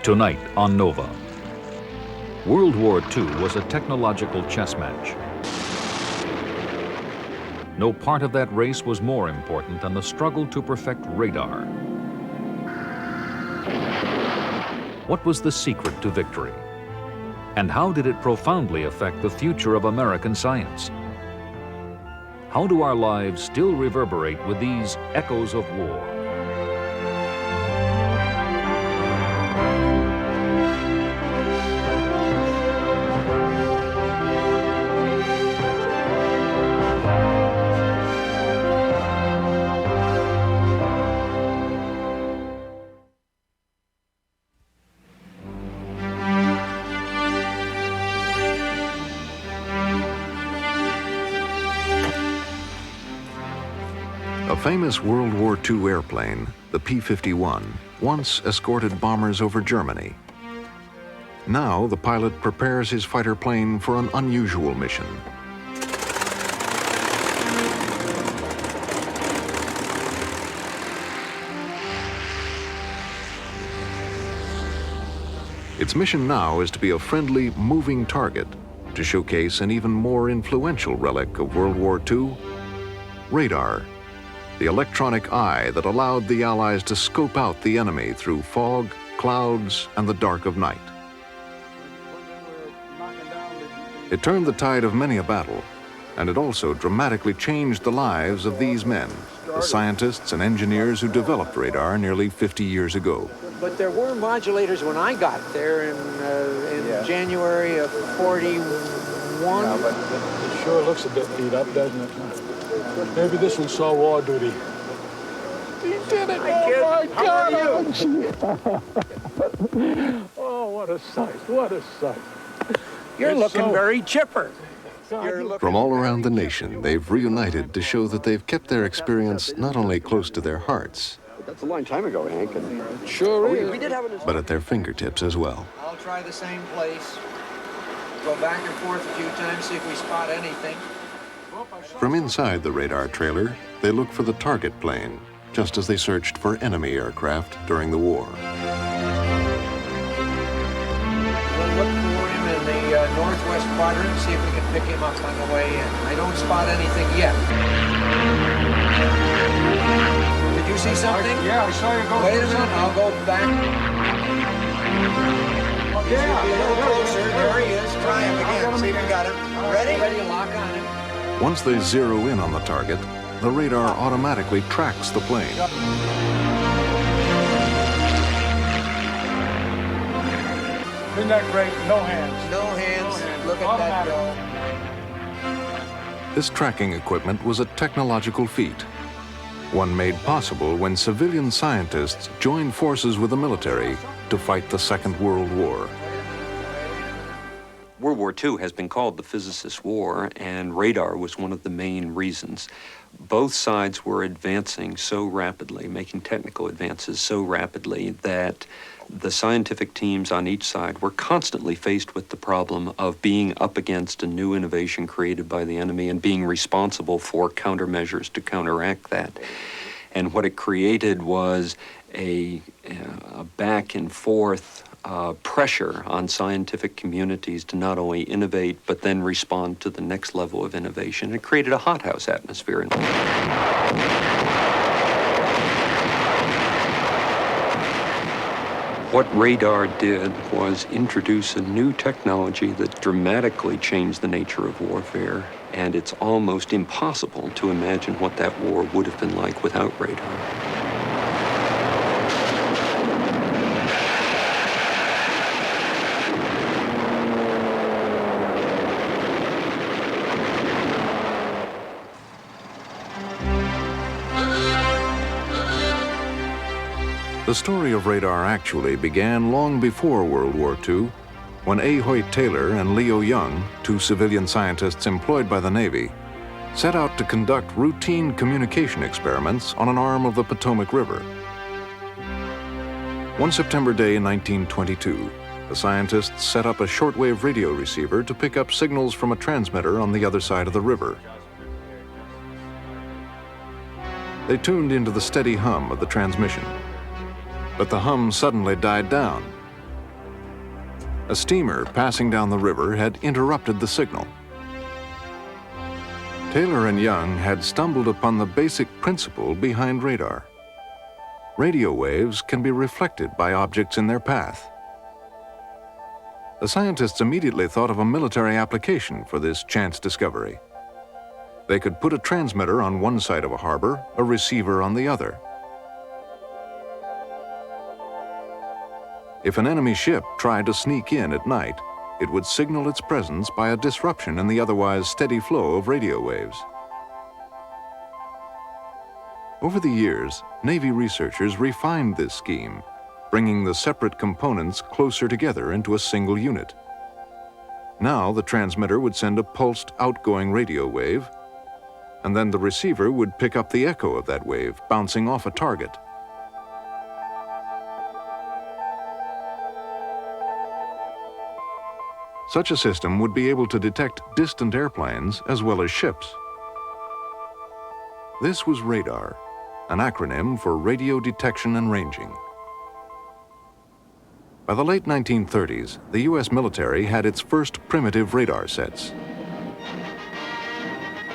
Tonight on Nova. World War II was a technological chess match. No part of that race was more important than the struggle to perfect radar. What was the secret to victory? And how did it profoundly affect the future of American science? How do our lives still reverberate with these echoes of war? A famous World War II airplane, the P-51, once escorted bombers over Germany. Now the pilot prepares his fighter plane for an unusual mission. Its mission now is to be a friendly, moving target to showcase an even more influential relic of World War II, radar. The electronic eye that allowed the Allies to scope out the enemy through fog, clouds, and the dark of night. It turned the tide of many a battle, and it also dramatically changed the lives of these men, the scientists and engineers who developed radar nearly 50 years ago. But there were modulators when I got there in January of '41. Yeah, but it sure looks a bit beat up, doesn't it? Maybe this one saw war duty. He did it! Oh, my God! Oh, what a sight, what a sight. You're looking very chipper. From all around the nation, they've reunited to show that they've kept their experience not only close to their hearts, That's a long time ago, Hank. And It sure is. we did have an... but at their fingertips as well. I'll try the same place. Go back and forth a few times, see if we spot anything. From inside the radar trailer, they look for the target plane, just as they searched for enemy aircraft during the war. We'll look for him in the northwest quadrant, see if we can pick him up on the way in. I don't spot anything yet. Did you see something? Yeah, I saw you go. Wait a minute, I'll go back. Yeah, Be a little closer. There he is. Try him again. See if you got him. Ready? Ready to lock on him. Once they zero in on the target, the radar automatically tracks the plane. Isn't that great? No hands. No hands. Look at that go. This tracking equipment was a technological feat, one made possible when civilian scientists joined forces with the military to fight the Second World War. World War II has been called the physicist's war, and radar was one of the main reasons. Both sides were advancing so rapidly, making technical advances so rapidly that the scientific teams on each side were constantly faced with the problem of being up against a new innovation created by the enemy and being responsible for countermeasures to counteract that. And what it created was a back and forth pressure on scientific communities to not only innovate, but then respond to the next level of innovation. It created a hothouse atmosphere. What radar did was introduce a new technology that dramatically changed the nature of warfare, and it's almost impossible to imagine what that war would have been like without radar. The story of radar actually began long before World War II, when A. Hoyt Taylor and Leo Young, two civilian scientists employed by the Navy, set out to conduct routine communication experiments on an arm of the Potomac River. One September day in 1922, the scientists set up a shortwave radio receiver to pick up signals from a transmitter on the other side of the river. They tuned into the steady hum of the transmission. But the hum suddenly died down, A steamer passing down the river had interrupted the signal. Taylor and Young had stumbled upon the basic principle behind radar. Radio waves can be reflected by objects in their path. The scientists immediately thought of a military application for this chance discovery. They could put a transmitter on one side of a harbor, a receiver on the other. If an enemy ship tried to sneak in at night, it would signal its presence by a disruption in the otherwise steady flow of radio waves. Over the years, Navy researchers refined this scheme, bringing the separate components closer together into a single unit. Now the transmitter would send a pulsed outgoing radio wave, and then the receiver would pick up the echo of that wave, bouncing off a target. Such a system would be able to detect distant airplanes as well as ships. This was radar, an acronym for radio detection and ranging. By the late 1930s, the U.S. military had its first primitive radar sets.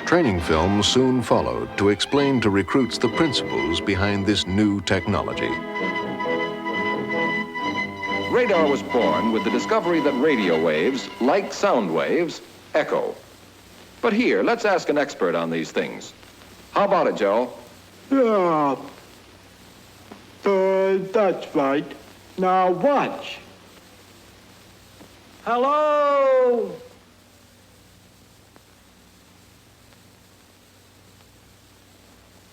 Training films soon followed to explain to recruits the principles behind this new technology. Radar was born with the discovery that radio waves, like sound waves, echo. But here, let's ask an expert on these things. How about it, Joe? Yeah, that's right. Now watch. Hello?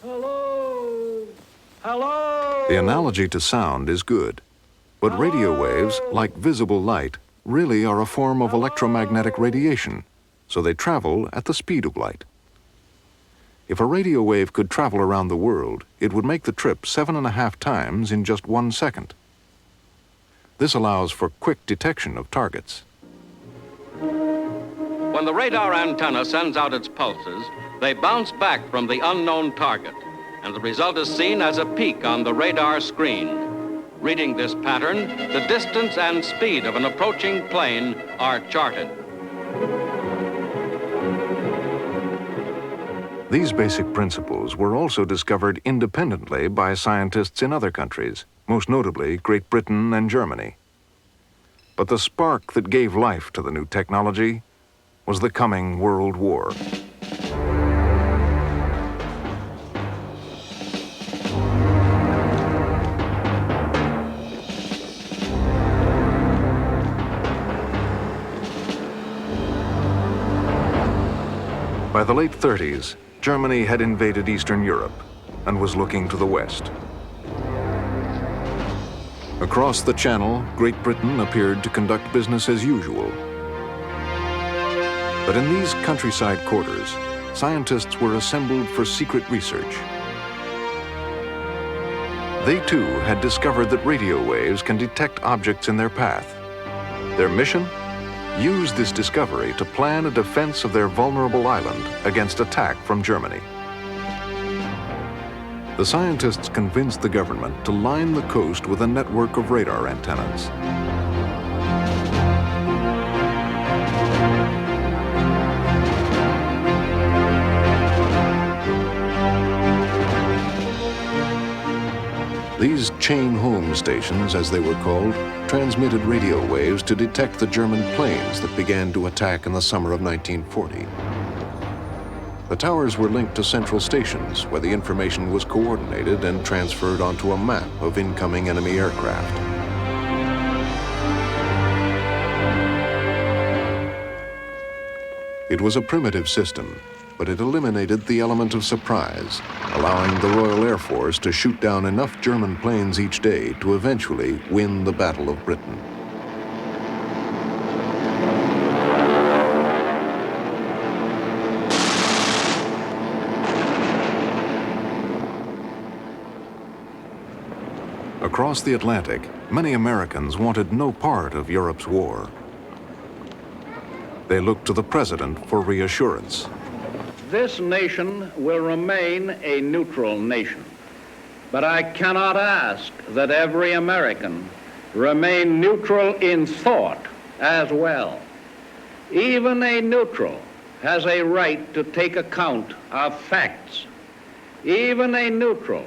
Hello? Hello? The analogy to sound is good, but radio waves, like visible light, really are a form of electromagnetic radiation, so they travel at the speed of light. If a radio wave could travel around the world, it would make the trip 7.5 times in just 1 second. This allows for quick detection of targets. When the radar antenna sends out its pulses, they bounce back from the unknown target, and the result is seen as a peak on the radar screen. Reading this pattern, the distance and speed of an approaching plane are charted. These basic principles were also discovered independently by scientists in other countries, most notably Great Britain and Germany. But the spark that gave life to the new technology was the coming World War. By the late 30s, Germany had invaded Eastern Europe and was looking to the west. Across the Channel, Great Britain appeared to conduct business as usual. But in these countryside quarters, scientists were assembled for secret research. They too had discovered that radio waves can detect objects in their path. Their mission? Use this discovery to plan a defense of their vulnerable island against attack from Germany. The scientists convinced the government to line the coast with a network of radar antennas. These chain home stations, as they were called, transmitted radio waves to detect the German planes that began to attack in the summer of 1940. The towers were linked to central stations where the information was coordinated and transferred onto a map of incoming enemy aircraft. It was a primitive system, but it eliminated the element of surprise, allowing the Royal Air Force to shoot down enough German planes each day to eventually win the Battle of Britain. Across the Atlantic, many Americans wanted no part of Europe's war. They looked to the president for reassurance. This nation will remain a neutral nation, but I cannot ask that every American remain neutral in thought as well. Even a neutral has a right to take account of facts. Even a neutral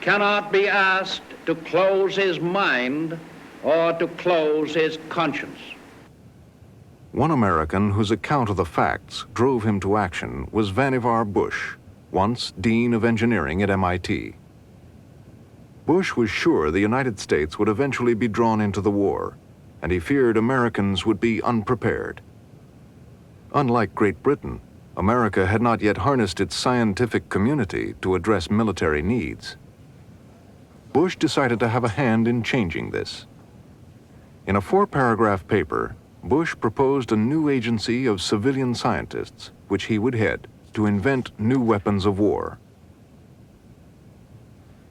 cannot be asked to close his mind or to close his conscience. One American whose account of the facts drove him to action was Vannevar Bush, once Dean of Engineering at MIT. Bush was sure the United States would eventually be drawn into the war, and he feared Americans would be unprepared. Unlike Great Britain, America had not yet harnessed its scientific community to address military needs. Bush decided to have a hand in changing this. In a 4-paragraph paper, Bush proposed a new agency of civilian scientists, which he would head, to invent new weapons of war.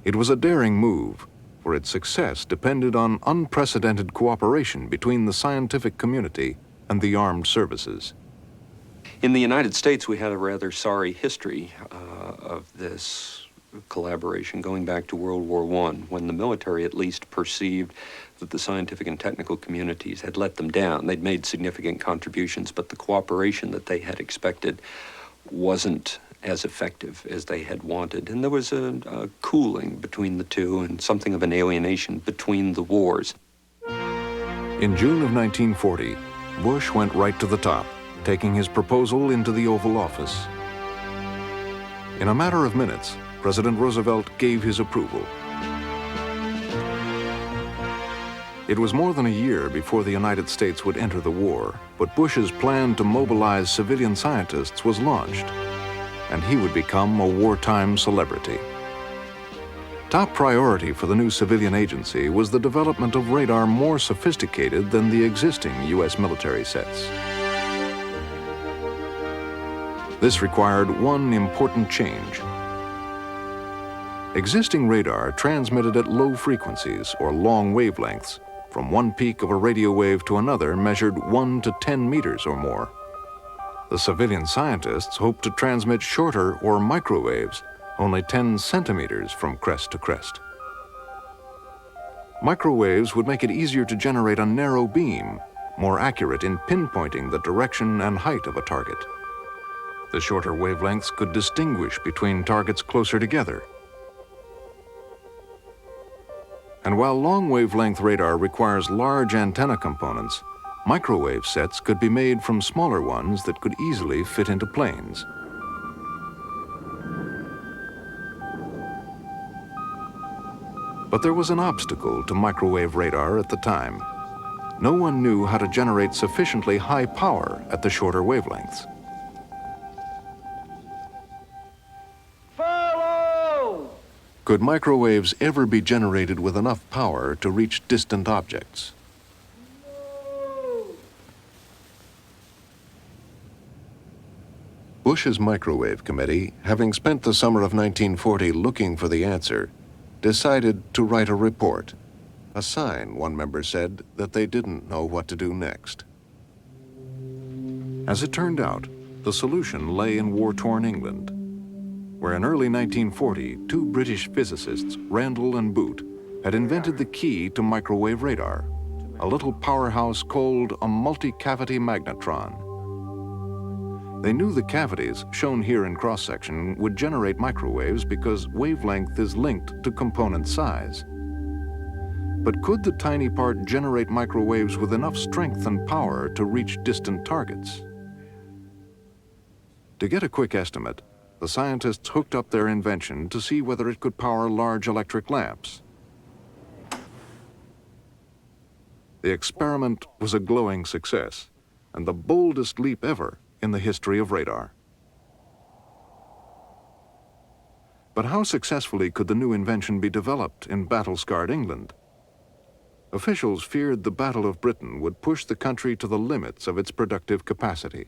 It was a daring move, for its success depended on unprecedented cooperation between the scientific community and the armed services. In the United States, we had a rather sorry history of this collaboration going back to World War I, when the military at least perceived that the scientific and technical communities had let them down. They'd made significant contributions, but the cooperation that they had expected wasn't as effective as they had wanted. And there was a cooling between the two and something of an alienation between the wars. In June of 1940, Bush went right to the top, taking his proposal into the Oval Office. In a matter of minutes, President Roosevelt gave his approval. It was more than a year before the United States would enter the war, but Bush's plan to mobilize civilian scientists was launched, and he would become a wartime celebrity. Top priority for the new civilian agency was the development of radar more sophisticated than the existing U.S. military sets. This required one important change. Existing radar transmitted at low frequencies or long wavelengths. From one peak of a radio wave to another measured 1 to 10 meters or more. The civilian scientists hoped to transmit shorter or microwaves, only 10 centimeters from crest to crest. Microwaves would make it easier to generate a narrow beam, more accurate in pinpointing the direction and height of a target. The shorter wavelengths could distinguish between targets closer together. And while long-wavelength radar requires large antenna components, microwave sets could be made from smaller ones that could easily fit into planes. But there was an obstacle to microwave radar at the time. No one knew how to generate sufficiently high power at the shorter wavelengths. Could microwaves ever be generated with enough power to reach distant objects? Bush's Microwave Committee, having spent the summer of 1940 looking for the answer, decided to write a report. A sign, one member said, that they didn't know what to do next. As it turned out, the solution lay in war-torn England, where in early 1940, 2 British physicists, Randall and Boot, had invented the key to microwave radar, a little powerhouse called a multi-cavity magnetron. They knew the cavities, shown here in cross-section, would generate microwaves because wavelength is linked to component size. But could the tiny part generate microwaves with enough strength and power to reach distant targets? To get a quick estimate, the scientists hooked up their invention to see whether it could power large electric lamps. The experiment was a glowing success, and the boldest leap ever in the history of radar. But how successfully could the new invention be developed in battle-scarred England? Officials feared the Battle of Britain would push the country to the limits of its productive capacity.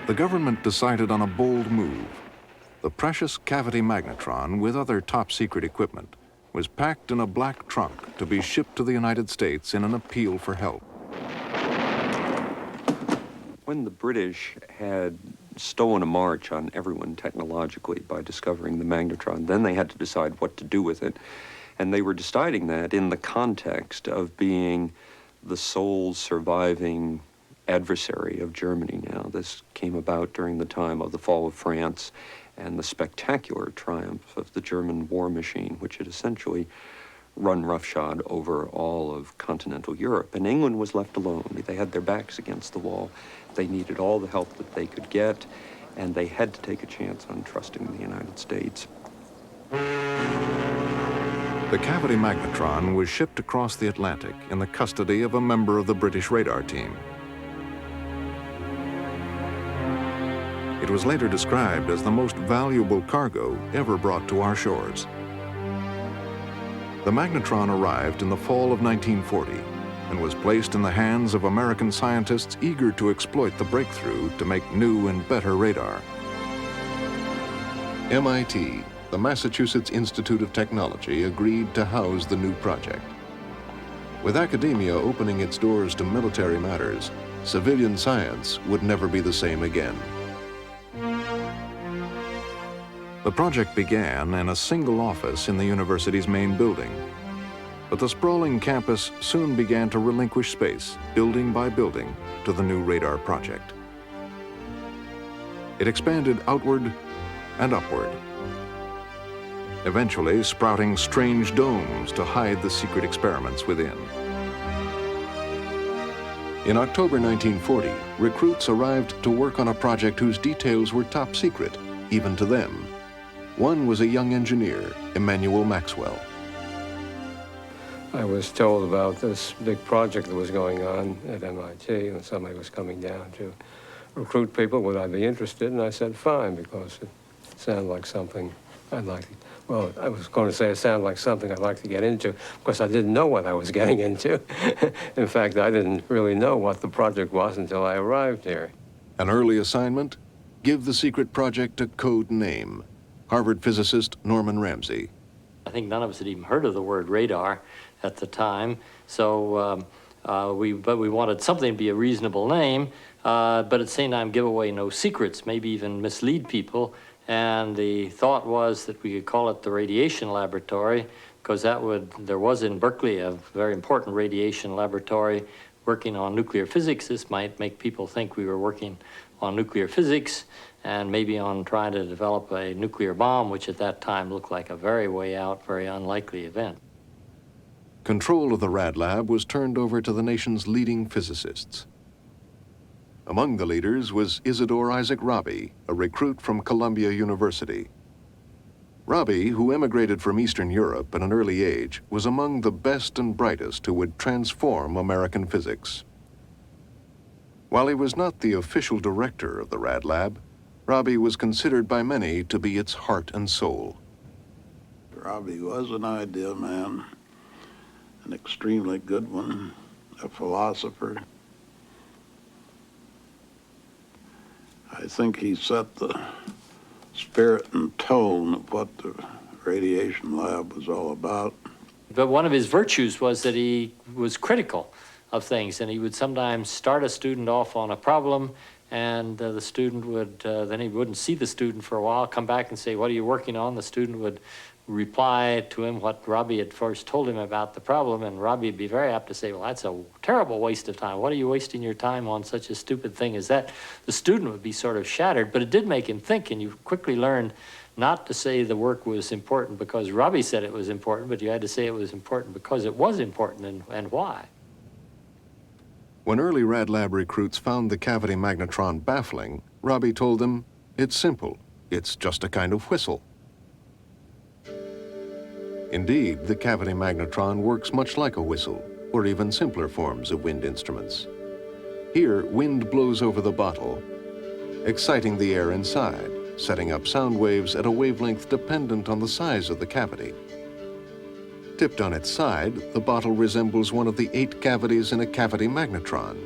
The government decided on a bold move. The precious cavity magnetron, with other top-secret equipment, was packed in a black trunk to be shipped to the United States in an appeal for help. When the British had stolen a march on everyone technologically by discovering the magnetron. Then they had to decide what to do with it. And they were deciding that in the context of being the sole surviving adversary of Germany now. This came about during the time of the fall of France and the spectacular triumph of the German war machine, which had essentially run roughshod over all of continental Europe. And England was left alone. They had their backs against the wall. They needed all the help that they could get, and they had to take a chance on trusting the United States. The cavity magnetron was shipped across the Atlantic in the custody of a member of the British radar team. It was later described as the most valuable cargo ever brought to our shores. The magnetron arrived in the fall of 1940 and was placed in the hands of American scientists eager to exploit the breakthrough to make new and better radar. MIT, the Massachusetts Institute of Technology, agreed to house the new project. With academia opening its doors to military matters, civilian science would never be the same again. The project began in a single office in the university's main building. But the sprawling campus soon began to relinquish space, building by building, to the new radar project. It expanded outward and upward, eventually sprouting strange domes to hide the secret experiments within. In October 1940, recruits arrived to work on a project whose details were top secret, even to them. One was a young engineer, Emmanuel Maxwell. I was told about this big project that was going on at MIT, and somebody was coming down to recruit people. Would I be interested? And I said, fine, because it sounded like something I'd like to, well, I was going to say it sounded like something I'd like to get into, because I didn't know what I was getting into. In fact, I didn't really know what the project was until I arrived here. An early assignment? Give the secret project a code name. Harvard physicist Norman Ramsey. I think none of us had even heard of the word radar at the time, so we wanted something to be a reasonable name, but at the same time give away no secrets, maybe even mislead people. And the thought was that we could call it the radiation laboratory, because there was in Berkeley a very important radiation laboratory working on nuclear physics. This might make people think we were working on nuclear physics and maybe on trying to develop a nuclear bomb, which at that time looked like a very way out, very unlikely event. Control of the Rad Lab was turned over to the nation's leading physicists. Among the leaders was Isidore Isaac Rabi, a recruit from Columbia University. Rabi, who emigrated from Eastern Europe at an early age, was among the best and brightest who would transform American physics. While he was not the official director of the Rad Lab, Rabi was considered by many to be its heart and soul. Rabi was an idea man, an extremely good one, a philosopher. I think he set the spirit and tone of what the radiation lab was all about. But one of his virtues was that he was critical of things, and he would sometimes start a student off on a problem, and the student would, then he wouldn't see the student for a while, come back and say, what are you working on? The student would reply to him what Rabi had first told him about the problem, and Rabi would be very apt to say, well, that's a terrible waste of time. What are you wasting your time on such a stupid thing as that? The student would be sort of shattered, but it did make him think, and you quickly learned not to say the work was important because Rabi said it was important, but you had to say it was important because it was important, and why. When early Rad Lab recruits found the cavity magnetron baffling, Rabi told them, it's simple. It's just a kind of whistle. Indeed, the cavity magnetron works much like a whistle, or even simpler forms of wind instruments. Here, wind blows over the bottle, exciting the air inside, setting up sound waves at a wavelength dependent on the size of the cavity. Tipped on its side, the bottle resembles one of the 8 cavities in a cavity magnetron.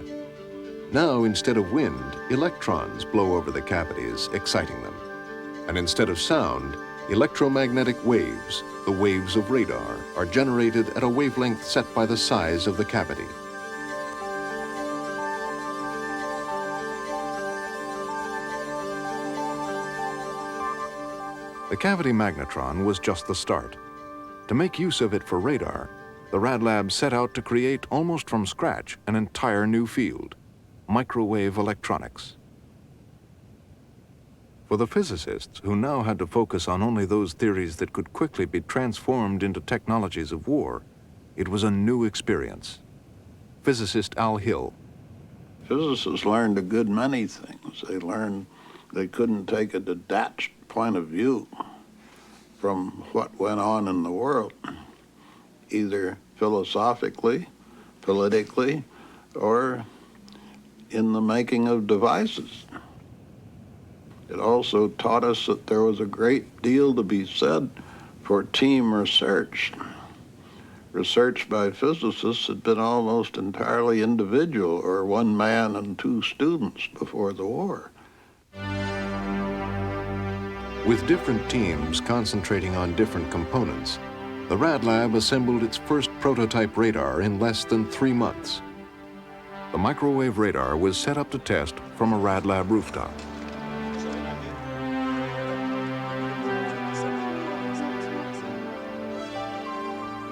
Now, instead of wind, electrons blow over the cavities, exciting them. And instead of sound, electromagnetic waves, the waves of radar, are generated at a wavelength set by the size of the cavity. The cavity magnetron was just the start. To make use of it for radar, the Rad Lab set out to create almost from scratch an entire new field, microwave electronics. For the physicists, who now had to focus on only those theories that could quickly be transformed into technologies of war, it was a new experience. Physicist Al Hill. Physicists learned a good many things. They learned they couldn't take a detached point of view from what went on in the world, either philosophically, politically, or in the making of devices. It also taught us that there was a great deal to be said for team research. Research by physicists had been almost entirely individual, or one man and two students before the war. With different teams concentrating on different components, the Rad Lab assembled its first prototype radar in less than 3 months. The microwave radar was set up to test from a Rad Lab rooftop.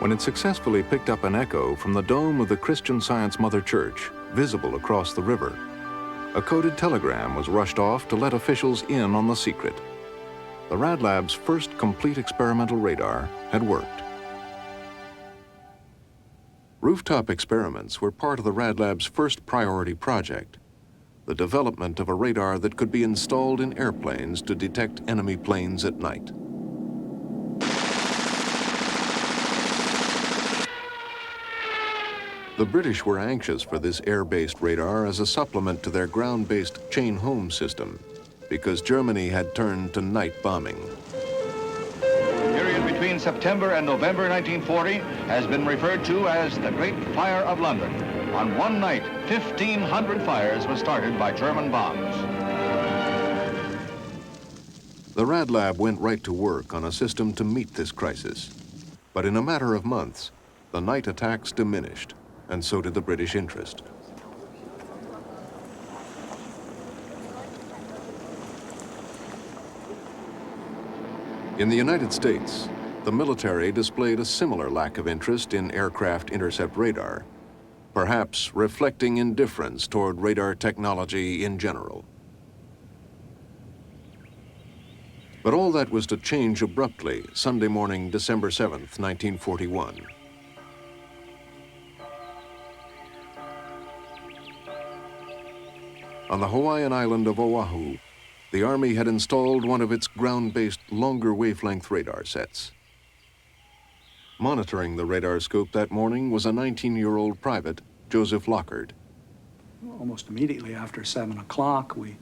When it successfully picked up an echo from the dome of the Christian Science Mother Church, visible across the river, a coded telegram was rushed off to let officials in on the secret. The Rad Lab's first complete experimental radar had worked. Rooftop experiments were part of the Rad Lab's first priority project, the development of a radar that could be installed in airplanes to detect enemy planes at night. The British were anxious for this air-based radar as a supplement to their ground-based chain home system, because Germany had turned to night bombing. The period between September and November 1940 has been referred to as the Great Fire of London. On one night, 1,500 fires were started by German bombs. The Rad Lab went right to work on a system to meet this crisis. But in a matter of months, the night attacks diminished, and so did the British interest. In the United States, the military displayed a similar lack of interest in aircraft intercept radar, perhaps reflecting indifference toward radar technology in general. But all that was to change abruptly Sunday morning, December 7th, 1941. On the Hawaiian island of Oahu, the Army had installed one of its ground-based longer wavelength radar sets. Monitoring the radar scope that morning was a 19-year-old private, Joseph Lockard. Almost immediately after 7 o'clock, we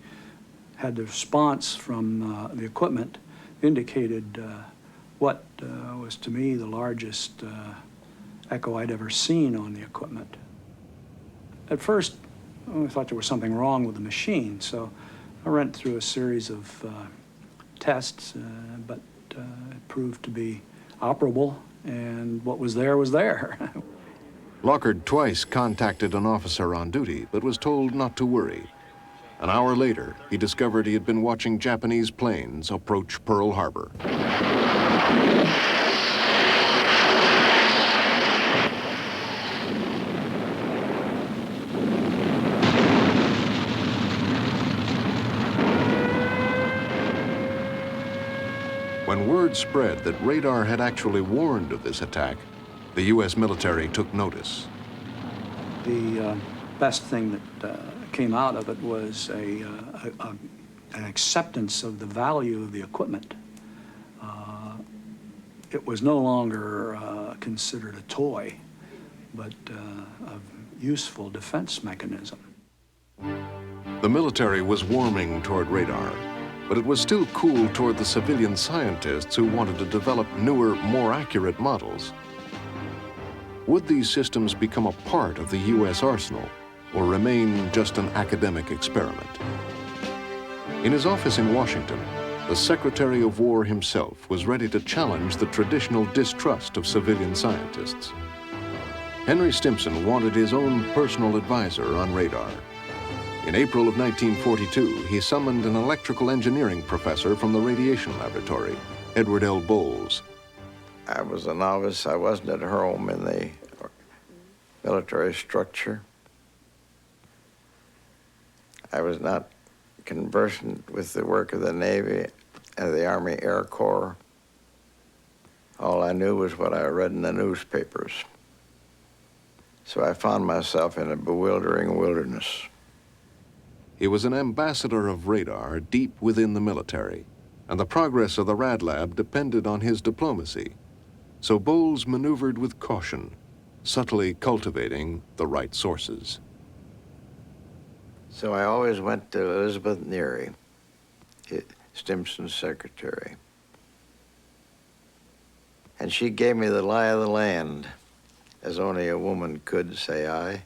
had the response from the equipment indicated what was to me the largest echo I'd ever seen on the equipment. At first, I thought there was something wrong with the machine, so I went through a series of tests, but it proved to be operable, and what was there was there. Lockard twice contacted an officer on duty, but was told not to worry. An hour later, he discovered he had been watching Japanese planes approach Pearl Harbor. When word spread that radar had actually warned of this attack, the U.S. military took notice. The best thing that came out of it was an acceptance of the value of the equipment. It was no longer considered a toy, but a useful defense mechanism. The military was warming toward radar, but it was still cool toward the civilian scientists who wanted to develop newer, more accurate models. Would these systems become a part of the U.S. arsenal or remain just an academic experiment? In his office in Washington, the Secretary of War himself was ready to challenge the traditional distrust of civilian scientists. Henry Stimson wanted his own personal advisor on radar. In April of 1942, he summoned an electrical engineering professor from the radiation laboratory, Edward L. Bowles. I was a novice. I wasn't at home in the military structure. I was not conversant with the work of the Navy and the Army Air Corps. All I knew was what I read in the newspapers. So I found myself in a bewildering wilderness. He was an ambassador of radar deep within the military, and the progress of the Rad Lab depended on his diplomacy. So Bowles maneuvered with caution, subtly cultivating the right sources. So I always went to Elizabeth Neary, Stimson's secretary. And she gave me the lie of the land, as only a woman could, say I.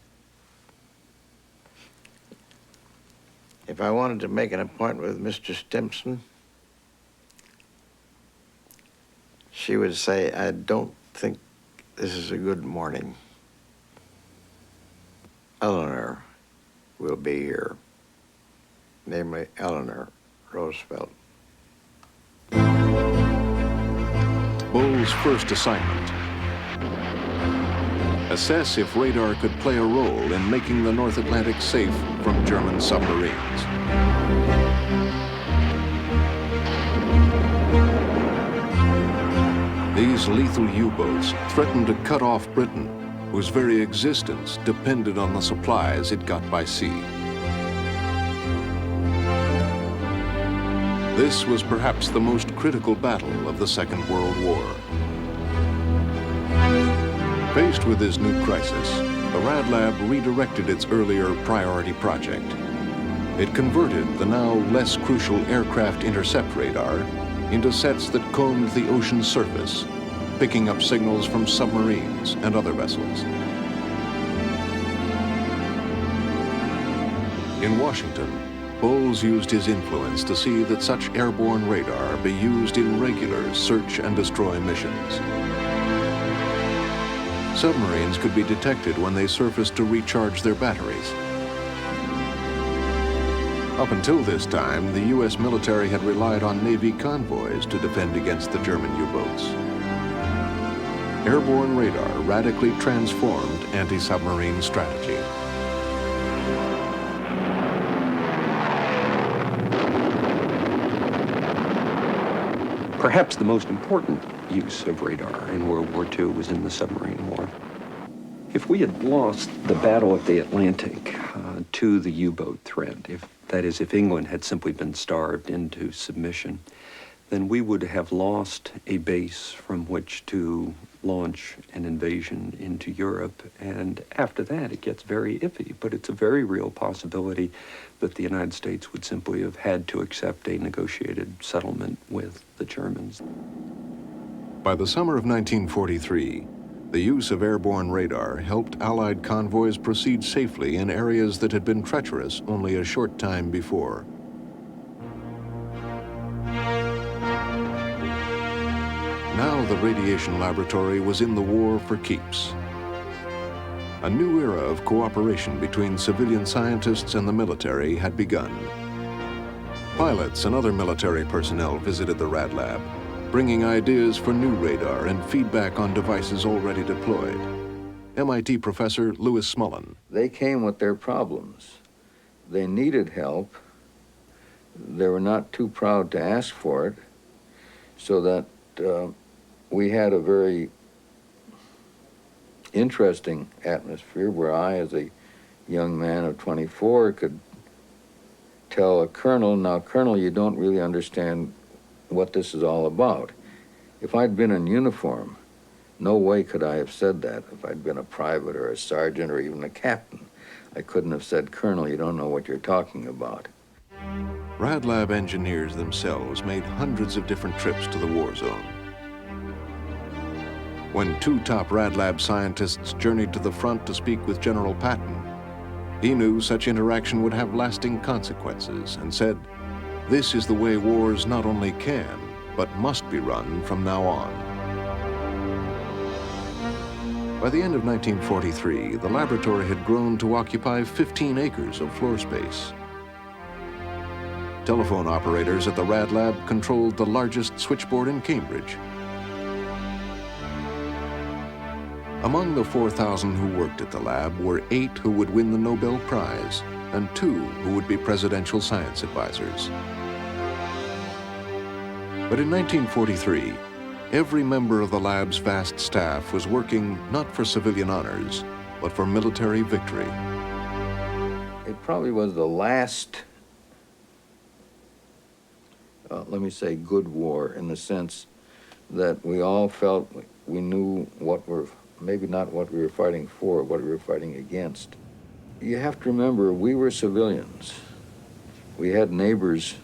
If I wanted to make an appointment with Mr. Stimson, she would say, I don't think this is a good morning. Eleanor will be here, namely Eleanor Roosevelt. Bowles' first assignment: assess if radar could play a role in making the North Atlantic safe from German submarines. These lethal U-boats threatened to cut off Britain, whose very existence depended on the supplies it got by sea. This was perhaps the most critical battle of the Second World War. Faced with this new crisis, the Rad Lab redirected its earlier priority project. It converted the now less crucial aircraft intercept radar into sets that combed the ocean surface, picking up signals from submarines and other vessels. In Washington, Bowles used his influence to see that such airborne radar be used in regular search and destroy missions. Submarines could be detected when they surfaced to recharge their batteries. Up until this time, the U.S. military had relied on Navy convoys to defend against the German U-boats. Airborne radar radically transformed anti-submarine strategy. Perhaps the most important use of radar in World War II was in the submarine war. If we had lost the Battle of the Atlantic to the U-boat threat, if England had simply been starved into submission, then we would have lost a base from which to launch an invasion into Europe. And after that, it gets very iffy, but it's a very real possibility that the United States would simply have had to accept a negotiated settlement with the Germans. By the summer of 1943, the use of airborne radar helped Allied convoys proceed safely in areas that had been treacherous only a short time before. Now the radiation laboratory was in the war for keeps. A new era of cooperation between civilian scientists and the military had begun. Pilots and other military personnel visited the Rad Lab, bringing ideas for new radar and feedback on devices already deployed. MIT professor Louis Smullen. They came with their problems. They needed help. They were not too proud to ask for it, so that we had a very interesting atmosphere where I, as a young man of 24, could tell a colonel, now, Colonel, you don't really understand what this is all about. If I'd been in uniform, no way could I have said that. If I'd been a private or a sergeant or even a captain, I couldn't have said, Colonel, you don't know what you're talking about. Rad Lab engineers themselves made hundreds of different trips to the war zone. When two top Rad Lab scientists journeyed to the front to speak with General Patton, he knew such interaction would have lasting consequences and said, "This is the way wars not only can, but must be run from now on." By the end of 1943, the laboratory had grown to occupy 15 acres of floor space. Telephone operators at the Rad Lab controlled the largest switchboard in Cambridge. Among the 4,000 who worked at the lab were 8 who would win the Nobel Prize and 2 who would be presidential science advisors. But in 1943, every member of the lab's vast staff was working not for civilian honors, but for military victory. It probably was the last, let me say, good war, in the sense that we all felt we knew what we're, maybe not what we were fighting for, what we were fighting against. You have to remember, we were civilians. We had neighbors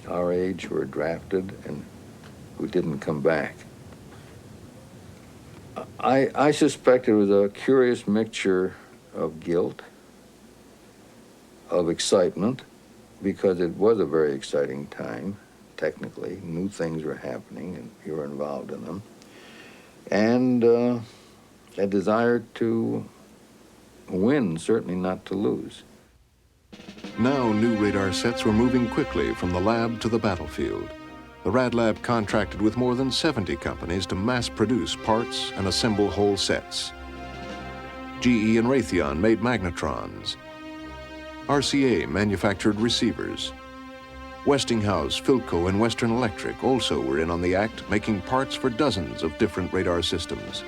our age who were drafted and who didn't come back. I suspect it was a curious mixture of guilt, of excitement, because it was a very exciting time, technically. New things were happening and you were involved in them. And a desire to win, certainly not to lose. Now new radar sets were moving quickly from the lab to the battlefield. The Rad Lab contracted with more than 70 companies to mass produce parts and assemble whole sets. GE and Raytheon made magnetrons. RCA manufactured receivers. Westinghouse, Philco, and Western Electric also were in on the act, making parts for dozens of different radar systems.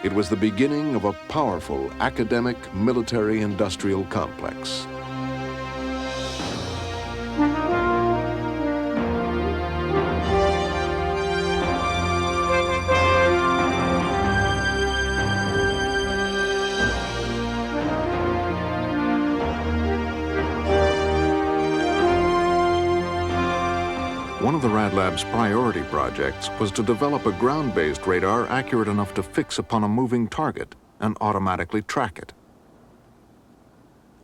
It was the beginning of a powerful academic, military, industrial complex. One of the Rad Lab's priority projects was to develop a ground-based radar accurate enough to fix upon a moving target and automatically track it.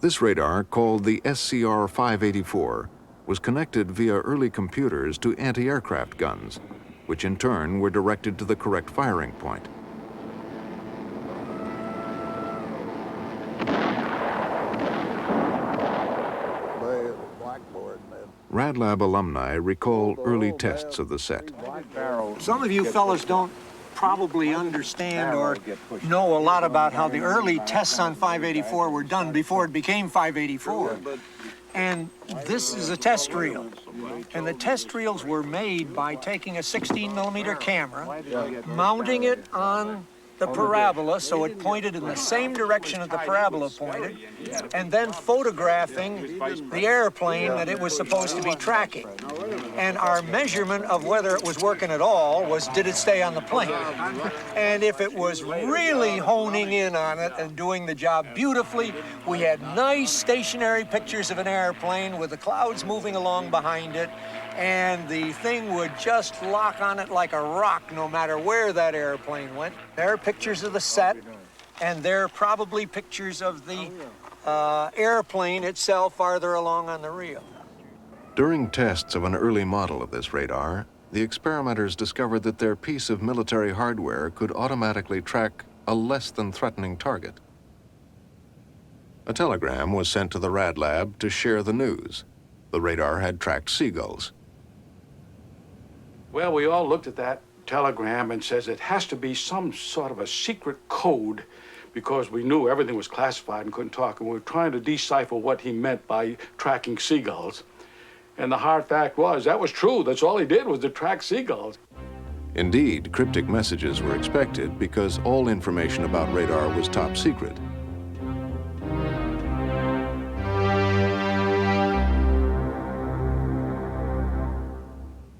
This radar, called the SCR-584, was connected via early computers to anti-aircraft guns, which in turn were directed to the correct firing point. Rad Lab alumni recall early tests of the set. Some of you fellas don't probably understand or know a lot about how the early tests on 584 were done before it became 584. And this is a test reel. And the test reels were made by taking a 16mm camera, mounting it on the parabola so it pointed in the same direction that the parabola pointed, and then photographing the airplane that it was supposed to be tracking. And our measurement of whether it was working at all was, did it stay on the plane? And if it was really honing in on it and doing the job beautifully, we had nice stationary pictures of an airplane with the clouds moving along behind it, and the thing would just lock on it like a rock no matter where that airplane went. There are pictures of the set, and there are probably pictures of the airplane itself farther along on the reel. During tests of an early model of this radar, the experimenters discovered that their piece of military hardware could automatically track a less than threatening target. A telegram was sent to the Rad Lab to share the news. The radar had tracked seagulls. Well, we all looked at that telegram and says it has to be some sort of a secret code, because we knew everything was classified and couldn't talk, and we were trying to decipher what he meant by tracking seagulls. And the hard fact was, that was true. That's all he did, was to track seagulls. Indeed, cryptic messages were expected because all information about radar was top secret.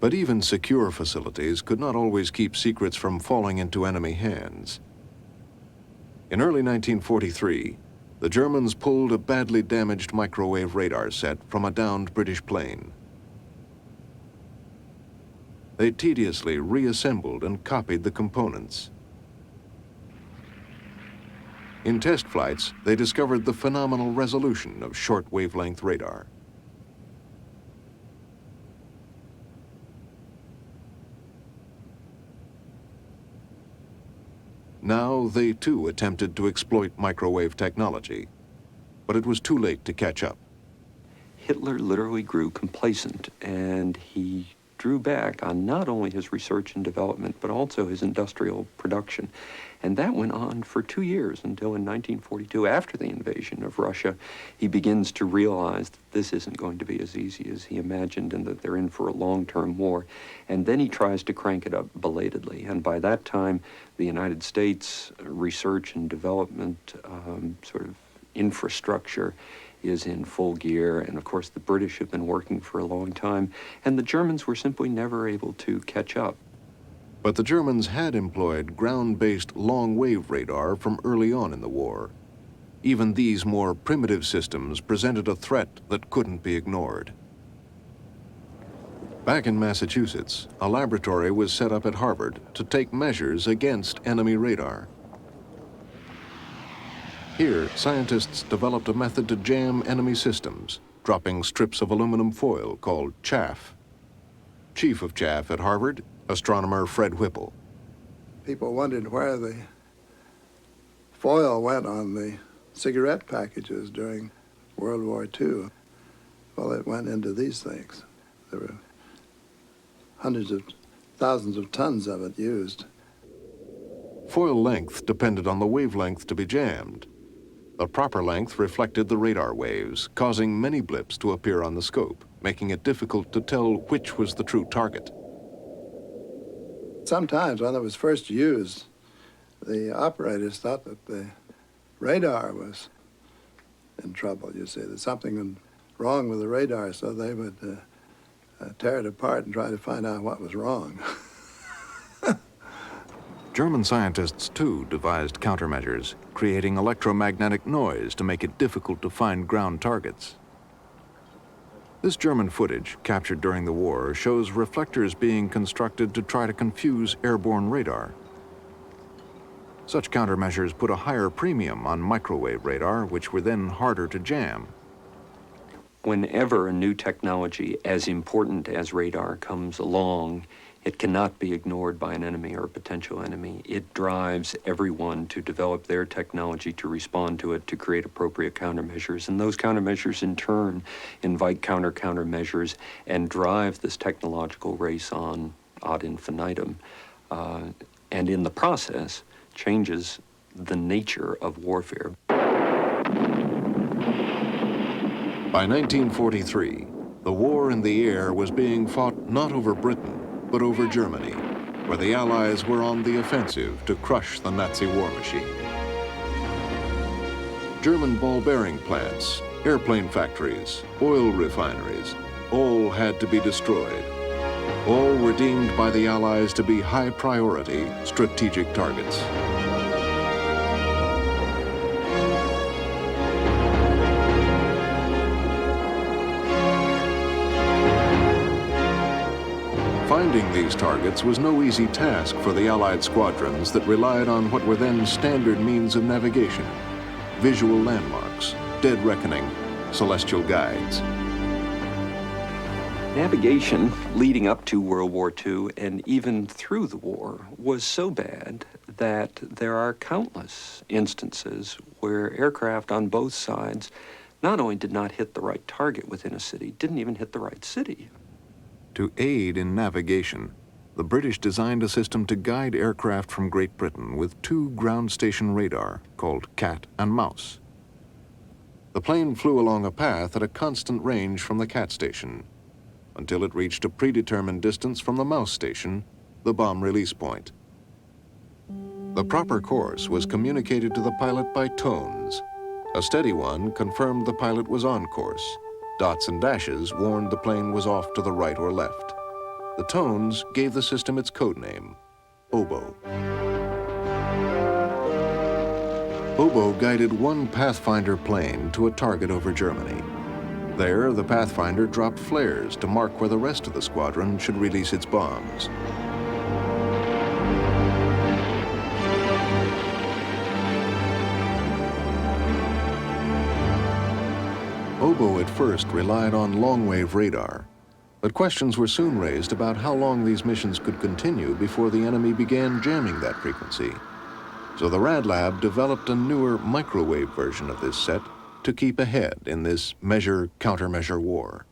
But even secure facilities could not always keep secrets from falling into enemy hands. In early 1943, the Germans pulled a badly damaged microwave radar set from a downed British plane. They tediously reassembled and copied the components. In test flights, they discovered the phenomenal resolution of short wavelength radar. Now they too attempted to exploit microwave technology, but it was too late to catch up. Hitler literally grew complacent, and he drew back on not only his research and development, but also his industrial production. And that went on for 2 years until in 1942, after the invasion of Russia, he begins to realize that this isn't going to be as easy as he imagined and that they're in for a long-term war. And then he tries to crank it up belatedly. And by that time, the United States research and development sort of infrastructure is in full gear, and of course the British have been working for a long time, and the Germans were simply never able to catch up. But the Germans had employed ground-based long-wave radar from early on in the war. Even these more primitive systems presented a threat that couldn't be ignored. Back in Massachusetts, a laboratory was set up at Harvard to take measures against enemy radar. Here, scientists developed a method to jam enemy systems, dropping strips of aluminum foil called chaff. Chief of chaff at Harvard, astronomer Fred Whipple. People wondered where the foil went on the cigarette packages during World War II. Well, it went into these things. There were hundreds of thousands of tons of it used. Foil length depended on the wavelength to be jammed. The proper length reflected the radar waves, causing many blips to appear on the scope, making it difficult to tell which was the true target. Sometimes when it was first used, the operators thought that the radar was in trouble, you see. There's something wrong with the radar, so they would tear it apart and try to find out what was wrong. German scientists, too, devised countermeasures, creating electromagnetic noise to make it difficult to find ground targets. This German footage, captured during the war, shows reflectors being constructed to try to confuse airborne radar. Such countermeasures put a higher premium on microwave radar, which were then harder to jam. Whenever a new technology as important as radar comes along, it cannot be ignored by an enemy or a potential enemy. It drives everyone to develop their technology to respond to it, to create appropriate countermeasures. And those countermeasures, in turn, invite countermeasures and drive this technological race on ad infinitum. And in the process, changes the nature of warfare. By 1943, the war in the air was being fought not over Britain, but over Germany, where the Allies were on the offensive to crush the Nazi war machine. German ball bearing plants, airplane factories, oil refineries, all had to be destroyed. All were deemed by the Allies to be high priority strategic targets. Finding these targets was no easy task for the Allied squadrons that relied on what were then standard means of navigation: visual landmarks, dead reckoning, celestial guides. Navigation leading up to World War II and even through the war was so bad that there are countless instances where aircraft on both sides not only did not hit the right target within a city, didn't even hit the right city. To aid in navigation, the British designed a system to guide aircraft from Great Britain with two ground station radar called Cat and Mouse. The plane flew along a path at a constant range from the Cat station until it reached a predetermined distance from the Mouse station, the bomb release point. The proper course was communicated to the pilot by tones. A steady one confirmed the pilot was on course. Dots and dashes warned the plane was off to the right or left. The tones gave the system its code name, Oboe. Oboe guided one Pathfinder plane to a target over Germany. There, the Pathfinder dropped flares to mark where the rest of the squadron should release its bombs. Oboe at first relied on long-wave radar, but questions were soon raised about how long these missions could continue before the enemy began jamming that frequency. So the Rad Lab developed a newer microwave version of this set to keep ahead in this measure-countermeasure war.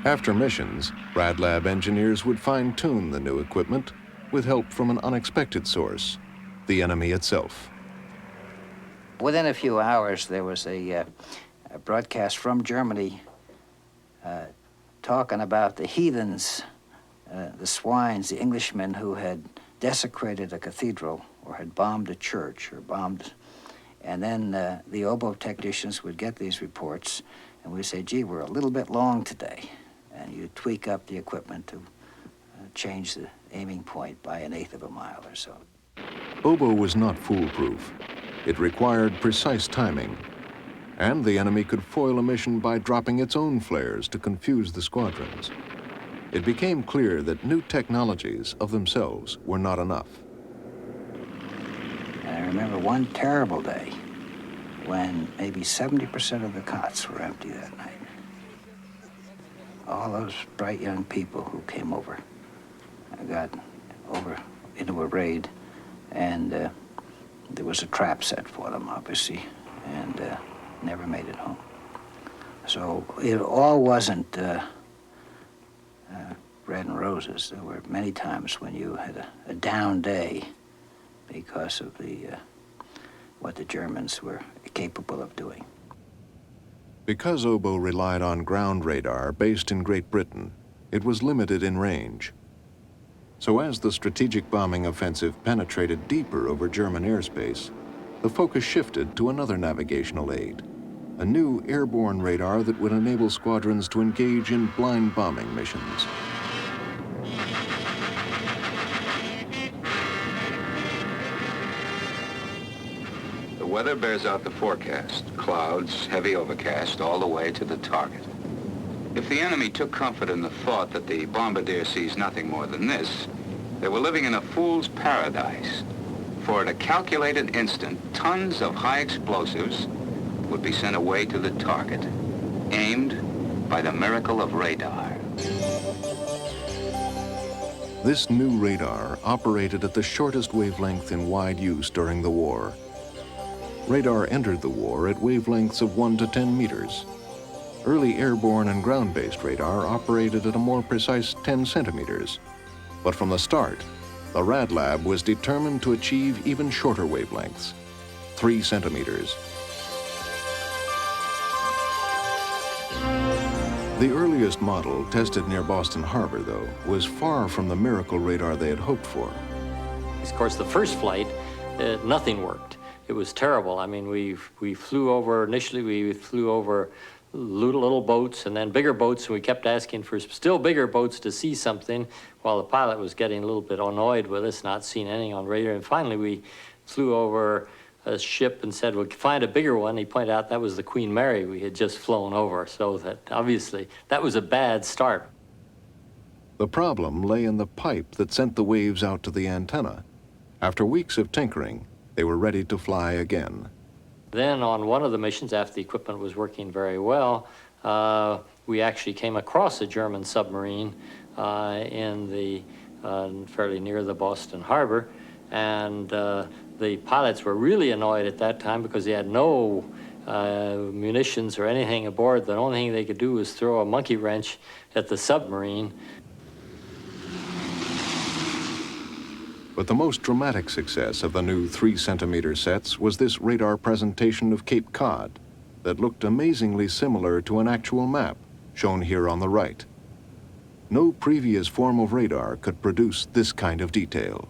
After missions, RadLab engineers would fine-tune the new equipment with help from an unexpected source, the enemy itself. Within a few hours, there was a broadcast from Germany talking about the heathens, the swines, the Englishmen who had desecrated a cathedral or had bombed a church or bombed. And then the oboe technicians would get these reports and we'd say, gee, we're a little bit long today. And you tweak up the equipment to change the aiming point by 1/8 of a mile or so. Oboe was not foolproof. It required precise timing, and the enemy could foil a mission by dropping its own flares to confuse the squadrons. It became clear that new technologies of themselves were not enough. And I remember one terrible day when maybe 70% of the cots were empty that night. All those bright young people who came over got over into a raid, and there was a trap set for them, obviously, and never made it home. So it all wasn't red and roses. There were many times when you had a down day because of what the Germans were capable of doing. Because oboe relied on ground radar based in Great Britain, it was limited in range. So as the strategic bombing offensive penetrated deeper over German airspace, the focus shifted to another navigational aid, a new airborne radar that would enable squadrons to engage in blind bombing missions. The weather bears out the forecast. Clouds, heavy overcast, all the way to the target. If the enemy took comfort in the thought that the bombardier sees nothing more than this, they were living in a fool's paradise. For at a calculated instant, tons of high explosives would be sent away to the target, aimed by the miracle of radar. This new radar operated at the shortest wavelength in wide use during the war. Radar entered the war at wavelengths of 1 to 10 meters. Early airborne and ground-based radar operated at a more precise 10 centimeters. But from the start, the RadLab was determined to achieve even shorter wavelengths, 3 centimeters. The earliest model tested near Boston Harbor, though, was far from the miracle radar they had hoped for. Of course, the first flight, nothing worked. It was terrible. I mean, we flew over, initially we flew over little boats and then bigger boats, and we kept asking for still bigger boats to see something while the pilot was getting a little bit annoyed with us, not seeing anything on radar. And finally we flew over a ship and said, we'll find a bigger one. He pointed out that was the Queen Mary we had just flown over, so that obviously that was a bad start. The problem lay in the pipe that sent the waves out to the antenna. After weeks of tinkering, they were ready to fly again. Then on one of the missions, after the equipment was working very well, we actually came across a German submarine fairly near the Boston Harbor, and the pilots were really annoyed at that time because they had no munitions or anything aboard. The only thing they could do was throw a monkey wrench at the submarine. But the most dramatic success of the new 3-centimeter sets was this radar presentation of Cape Cod that looked amazingly similar to an actual map, shown here on the right. No previous form of radar could produce this kind of detail.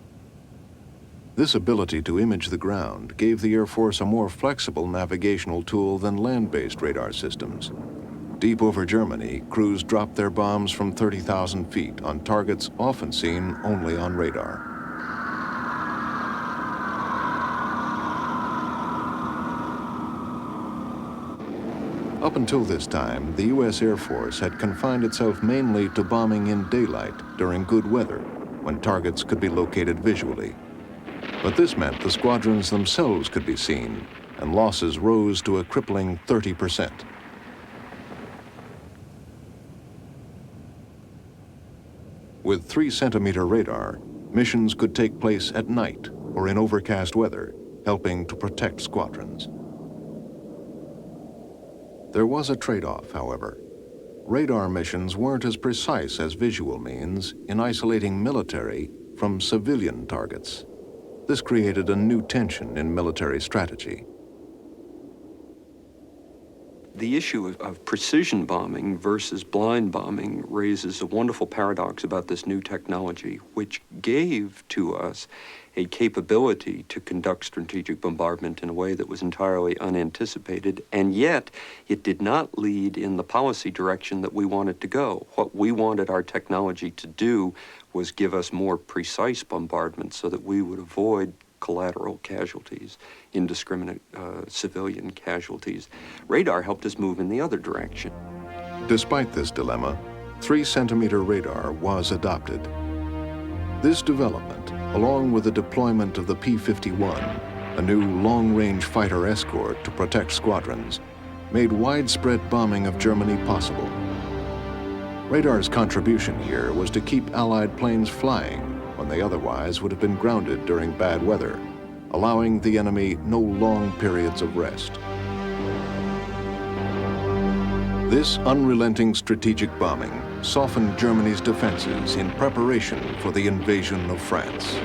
This ability to image the ground gave the Air Force a more flexible navigational tool than land-based radar systems. Deep over Germany, crews dropped their bombs from 30,000 feet on targets often seen only on radar. Up until this time, the U.S. Air Force had confined itself mainly to bombing in daylight during good weather, when targets could be located visually. But this meant the squadrons themselves could be seen, and losses rose to a crippling 30%. With 3-centimeter radar, missions could take place at night or in overcast weather, helping to protect squadrons. There was a trade-off, however. Radar missions weren't as precise as visual means in isolating military from civilian targets. This created a new tension in military strategy. The issue of precision bombing versus blind bombing raises a wonderful paradox about this new technology, which gave to us a capability to conduct strategic bombardment in a way that was entirely unanticipated, and yet it did not lead in the policy direction that we wanted to go. What we wanted our technology to do was give us more precise bombardment so that we would avoid collateral casualties, indiscriminate civilian casualties. Radar helped us move in the other direction. Despite this dilemma, 3-centimeter radar was adopted. This development, along with the deployment of the P-51, a new long-range fighter escort to protect squadrons, made widespread bombing of Germany possible. Radar's contribution here was to keep Allied planes flying when they otherwise would have been grounded during bad weather, allowing the enemy no long periods of rest. This unrelenting strategic bombing softened Germany's defenses in preparation for the invasion of France.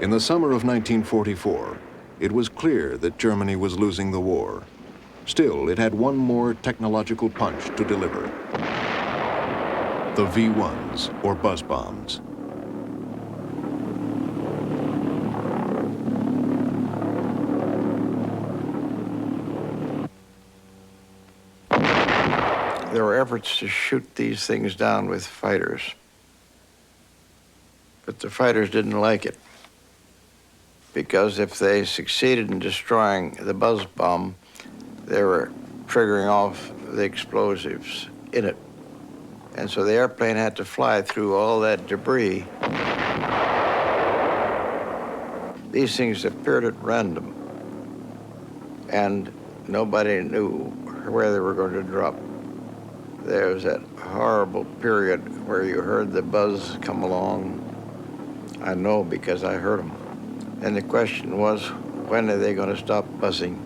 In the summer of 1944, it was clear that Germany was losing the war. Still, it had one more technological punch to deliver. The V-1s, or buzz bombs. There were efforts to shoot these things down with fighters, but the fighters didn't like it, because if they succeeded in destroying the buzz bomb, they were triggering off the explosives in it. And so the airplane had to fly through all that debris. These things appeared at random, and nobody knew where they were going to drop. There was that horrible period where you heard the buzz come along. I know because I heard them. And the question was, when are they going to stop buzzing?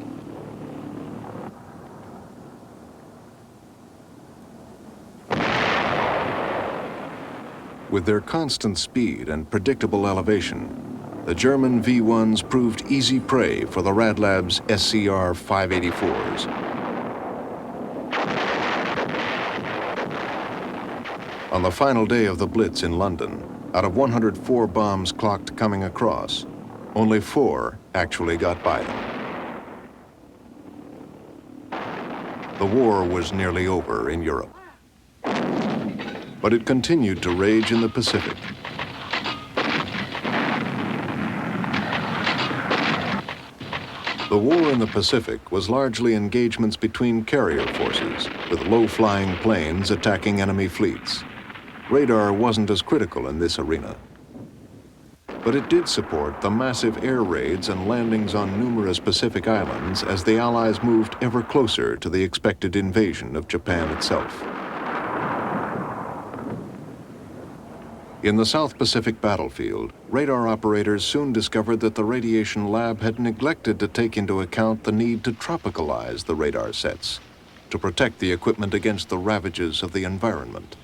With their constant speed and predictable elevation, the German V-1s proved easy prey for the Radlab's SCR 584s. On the final day of the Blitz in London, out of 104 bombs clocked coming across, only 4 actually got by them. The war was nearly over in Europe, but it continued to rage in the Pacific. The war in the Pacific was largely engagements between carrier forces, with low-flying planes attacking enemy fleets. Radar wasn't as critical in this arena, but it did support the massive air raids and landings on numerous Pacific islands as the Allies moved ever closer to the expected invasion of Japan itself. In the South Pacific battlefield, radar operators soon discovered that the radiation lab had neglected to take into account the need to tropicalize the radar sets to protect the equipment against the ravages of the environment.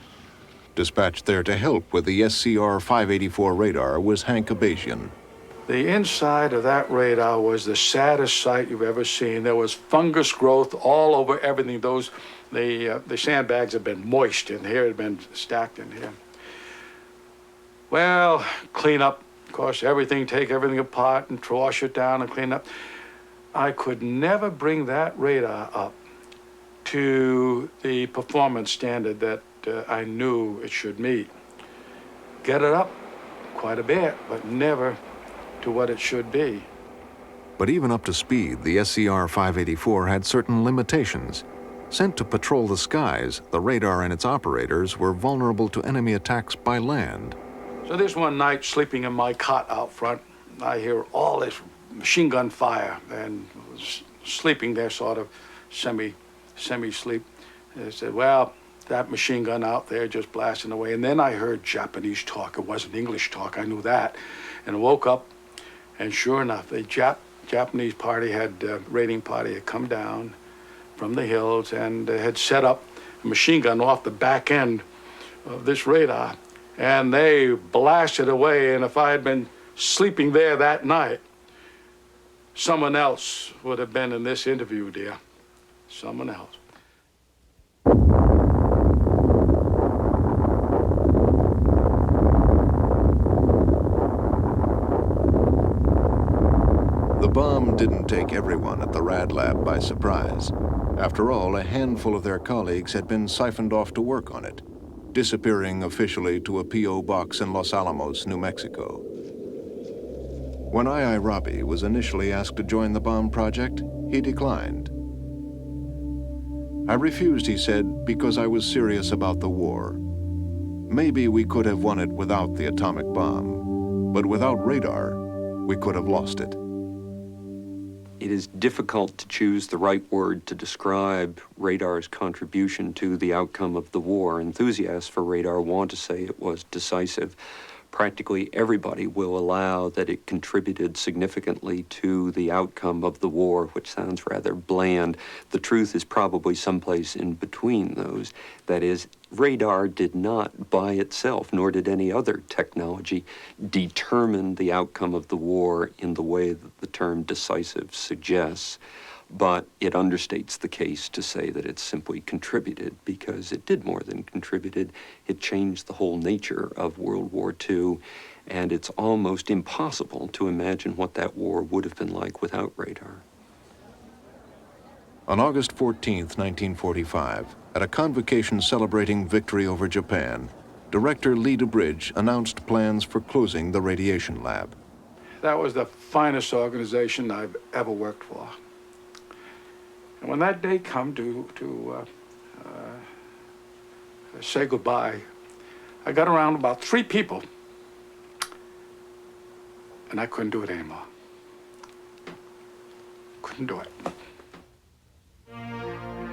Dispatched there to help with the SCR 584 radar was Hank Abazian. The inside of that radar was the saddest sight you've ever seen. There was fungus growth all over everything. The sandbags had been moist in here, had been stacked in here. Well, clean up, of course, everything, take everything apart and wash it down and clean up. I could never bring that radar up to the performance standard that I knew it should meet. Get it up quite a bit, but never to what it should be. But even up to speed, the SCR 584 had certain limitations. Sent to patrol the skies, the radar and its operators were vulnerable to enemy attacks by land. So this one night, sleeping in my cot out front, I hear all this machine gun fire and was sleeping there sort of semi-sleep. I said, well, that machine gun out there just blasting away. And then I heard Japanese talk. It wasn't English talk, I knew that. and woke up, and sure enough, the Japanese party raiding party had come down from the hills and had set up a machine gun off the back end of this radar, and they blasted away. And if I had been sleeping there that night, someone else would have been in this interview, dear. Someone else. The bomb didn't take everyone at the Rad Lab by surprise. After all, a handful of their colleagues had been siphoned off to work on it, disappearing officially to a P.O. box in Los Alamos, New Mexico. When II Robbie was initially asked to join the bomb project, he declined. I refused, he said, because I was serious about the war. Maybe we could have won it without the atomic bomb, but without radar, we could have lost it. It is difficult to choose the right word to describe radar's contribution to the outcome of the war. Enthusiasts for radar want to say it was decisive. Practically everybody will allow that it contributed significantly to the outcome of the war, which sounds rather bland. The truth is probably someplace in between those. That is, radar did not by itself, nor did any other technology, determine the outcome of the war in the way that the term decisive suggests. But it understates the case to say that it simply contributed, because it did more than contributed. It changed the whole nature of World War II, and it's almost impossible to imagine what that war would have been like without radar. On August 14th, 1945, at a convocation celebrating victory over Japan, Director Lee DeBridge announced plans for closing the radiation lab. That was the finest organization I've ever worked for. And when that day come to say goodbye, I got around about 3 people, and I couldn't do it anymore. Couldn't do it.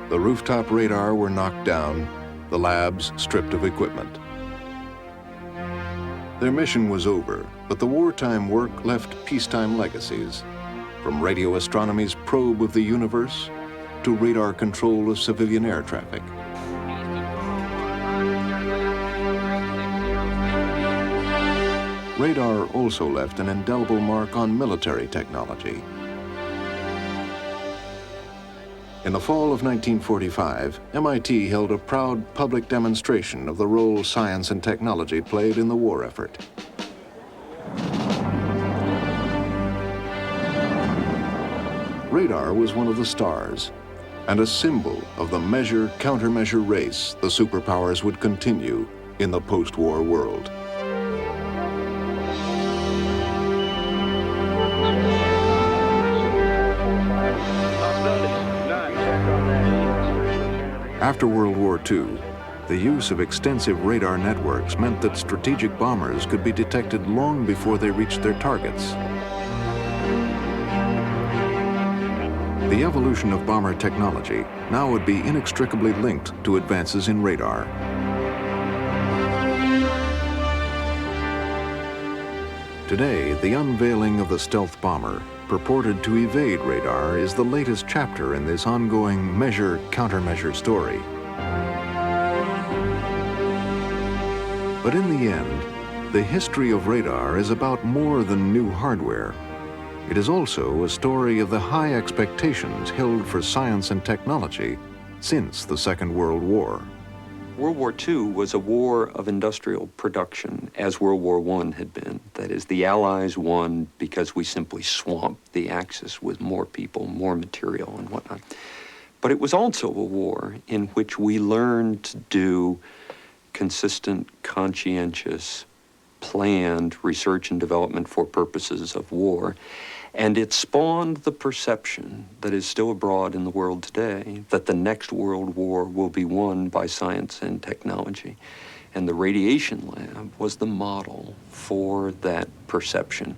The rooftop radar were knocked down, the labs stripped of equipment. Their mission was over, but the wartime work left peacetime legacies, from radio astronomy's probe of the universe to radar control of civilian air traffic. Radar also left an indelible mark on military technology. In the fall of 1945, MIT held a proud public demonstration of the role science and technology played in the war effort. Radar was one of the stars, and a symbol of the measure-countermeasure race the superpowers would continue in the post-war world. After World War II, the use of extensive radar networks meant that strategic bombers could be detected long before they reached their targets. The evolution of bomber technology now would be inextricably linked to advances in radar. Today, the unveiling of the stealth bomber, purported to evade radar, is the latest chapter in this ongoing measure-countermeasure story. But in the end, the history of radar is about more than new hardware. It is also a story of the high expectations held for science and technology since the Second World War. World War II was a war of industrial production, as World War I had been. That is, the Allies won because we simply swamped the Axis with more people, more material, and whatnot. But it was also a war in which we learned to do consistent, conscientious, planned research and development for purposes of war. And it spawned the perception that is still abroad in the world today that the next world war will be won by science and technology. And the radiation lab was the model for that perception.